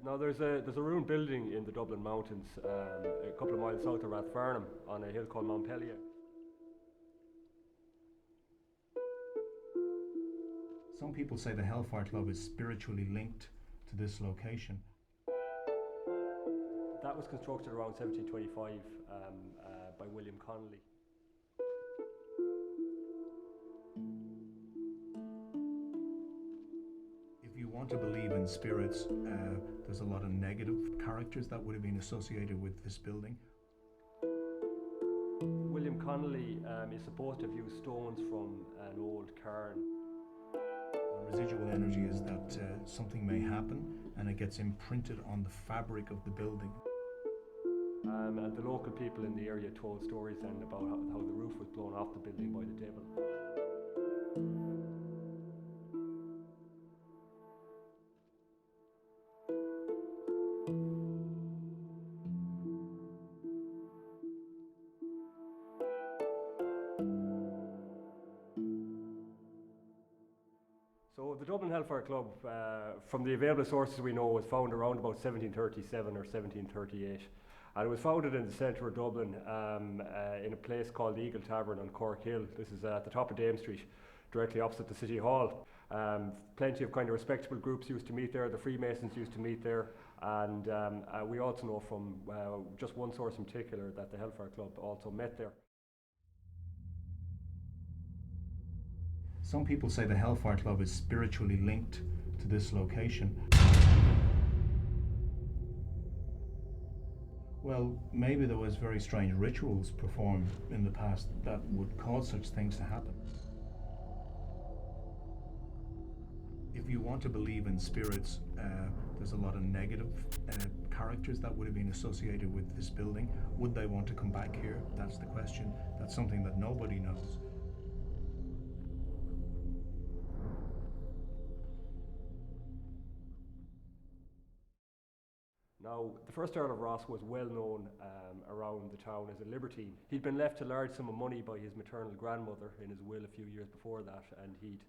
Now there's a ruined building in the Dublin Mountains, a couple of miles south of Rathfarnham, on a hill called Montpellier. Some people say the Hellfire Club is spiritually linked to this location. That was constructed around 1725 by William Connelly. If you want to believe in spirits, there's a lot of negative characters that would have been associated with this building. William Connelly is supposed to have used stones from an old cairn. Residual energy is that something may happen and it gets imprinted on the fabric of the building. And the local people in the area told stories then about how the roof was blown off the building by the devil. So the Dublin Hellfire Club, from the available sources we know, was founded around about 1737 or 1738. And it was founded in the centre of Dublin in a place called the Eagle Tavern on Cork Hill. This is at the top of Dame Street, directly opposite the City Hall. Plenty of kind of respectable groups used to meet there. The Freemasons used to meet there. And we also know from just one source in particular that the Hellfire Club also met there. Some people say the Hellfire Club is spiritually linked to this location. Well, maybe there was very strange rituals performed in the past that would cause such things to happen. If you want to believe in spirits, there's a lot of negative characters that would have been associated with this building. Would they want to come back here? That's the question. That's something that nobody knows. Now, the first Earl of Ross was well known around the town as a libertine. He'd been left a large sum of money by his maternal grandmother in his will a few years before that, and he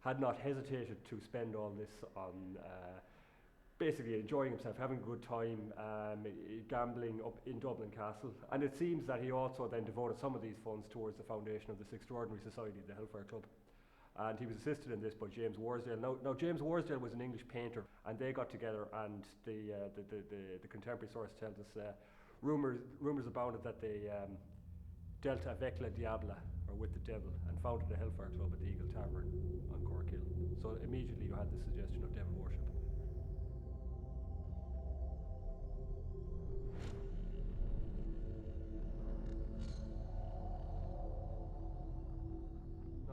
had not hesitated to spend all this on basically enjoying himself, having a good time, gambling up in Dublin Castle. And it seems that he also then devoted some of these funds towards the foundation of this extraordinary society, the Hellfire Club. And he was assisted in this by James Worsdale. Now James Worsdale was an English painter, and they got together, and the contemporary source tells us rumours abounded that they dealt avec le diable, or with the devil, and founded the Hellfire Club at the Eagle Tavern on Cork Hill. So immediately you had the suggestion of devil worship.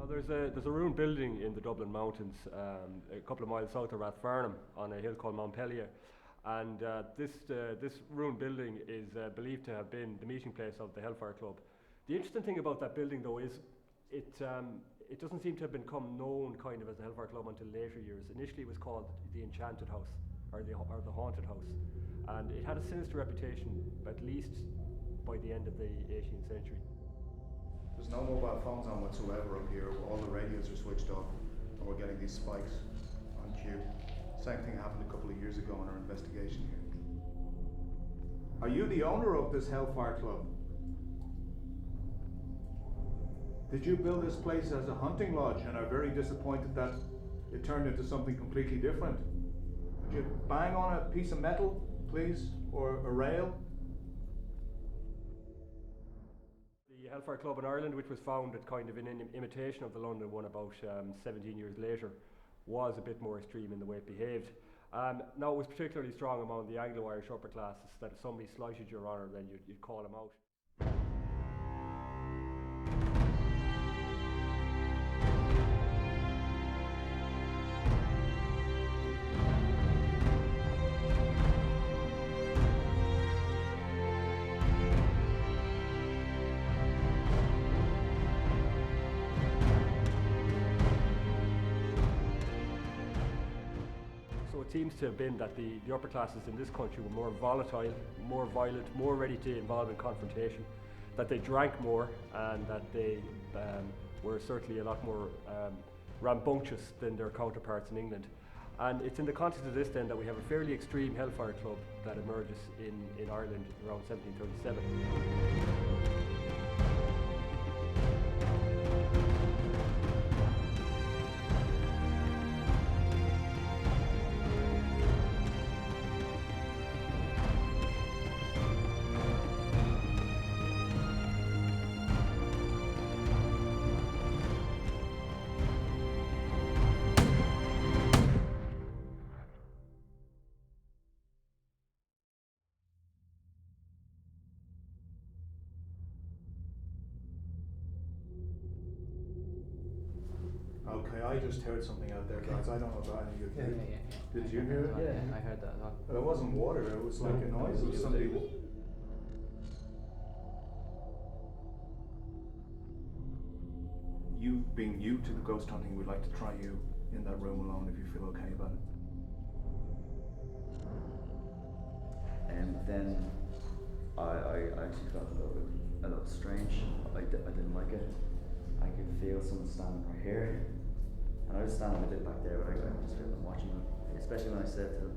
There's a ruined building in the Dublin Mountains, a couple of miles south of Rathfarnham, on a hill called Montpellier, and this ruined building is believed to have been the meeting place of the Hellfire Club. The interesting thing about that building, though, is it doesn't seem to have become known kind of as the Hellfire Club until later years. Initially, it was called the Enchanted House, or the Haunted House, and it had a sinister reputation, at least by the end of the 18th century. There's no mobile phones on whatsoever up here. All the radios are switched off, and we're getting these spikes on cue. Same thing happened a couple of years ago in our investigation here. Are you the owner of this Hellfire Club? Did you build this place as a hunting lodge and are very disappointed that it turned into something completely different? Would you bang on a piece of metal, please, or a rail? The Hellfire Club in Ireland, which was founded kind of in imitation of the London one about 17 years later, was a bit more extreme in the way it behaved. Now, it was particularly strong among the Anglo-Irish upper classes, that if somebody slighted your honour, then you'd call them out. It seems to have been that the upper classes in this country were more volatile, more violent, more ready to involve in confrontation, that they drank more, and that they were certainly a lot more rambunctious than their counterparts in England. And it's in the context of this then that we have a fairly extreme Hellfire Club that emerges in Ireland around 1737. Okay, I just heard something out there, guys. I don't know about any of you. Did you hear it? Yeah, I heard that as well. But it wasn't water, it was like a noise of somebody. You being new to the ghost hunting, we'd like to try you in that room alone if you feel okay about it. And then I actually felt a little strange. I didn't like it. I could feel someone standing right here. And I was standing a bit back there, but I just felt them watching me. Especially when I said to them,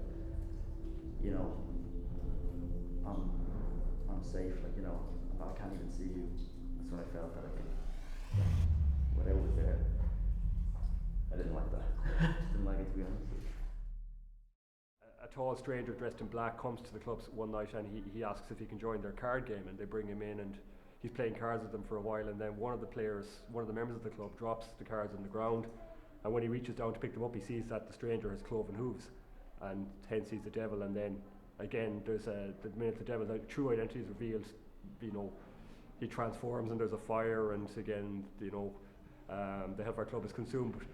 you know, I'm safe, like, you know, I can't even see you. That's when I felt that I could, whatever was there. I didn't like that. Didn't like it, to be honest. A tall stranger dressed in black comes to the clubs one night and he asks if he can join their card game, and they bring him in and he's playing cards with them for a while, and then one of the members of the club drops the cards on the ground, and when he reaches down to pick them up he sees that the stranger has cloven hooves, and hence he's the devil. And then again there's the minute the devil's true identity is revealed, you know, he transforms and there's a fire, and again, you know, the Hellfire Club is consumed. But